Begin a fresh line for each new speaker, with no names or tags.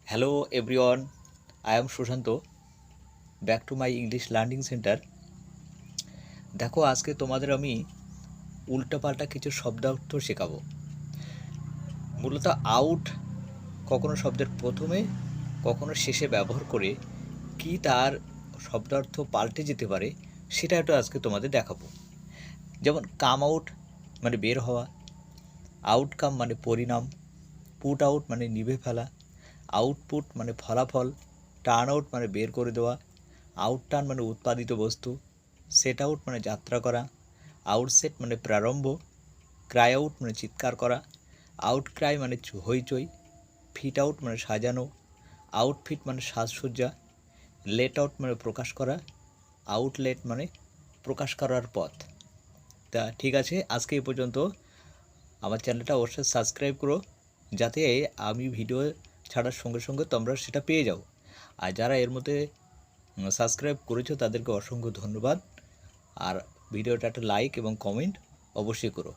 Hello everyone, I am Sushanto. Back to my English Learning Center. দেখো আজকে তোমাদের আমি উল্টাপাল্টা কিছু শব্দার্থ শেখাবো। মূলত আউট কখনো শব্দের প্রথমে কখনো শেষে ব্যবহার করে কি তার শব্দার্থ পাল্টে যেতে পারে সেটা একটু আজকে তোমাদের দেখাবো। যেমন কাম আউট মানে বের হওয়া, আউটকাম মানে পরিণাম, পুট আউট মানে নিভে ফেলা, আউটপুট মানে ফলাফল, টার্ন আউট মানে বের করে দেওয়া, আউটটার্ন মানে উৎপাদিত বস্তু, সেট আউট মানে যাত্রা করা, আউটসেট মানে প্রারম্ভ, ক্রাই আউট মানে চিৎকার করা, আউট ক্রাই মানে হইচই, ফিট আউট মানে সাজানো, আউটফিট মানে সাজসজ্জা, লেট আউট মানে প্রকাশ করা, আউটলেট মানে প্রকাশ করার পথ। তা ঠিক আছে, আজকে এই পর্যন্ত। আমার চ্যানেলটা অবশ্যই সাবস্ক্রাইব করো যাতে আমি ভিডিও ছাড়ার সঙ্গে সঙ্গে তোমরা সেটা পেয়ে যাও। আর যারা এর মধ্যে সাবস্ক্রাইব করেছো তাদেরকে অসংখ্য ধন্যবাদ। আর ভিডিওটা একটা লাইক এবং কমেন্ট অবশ্যই করো।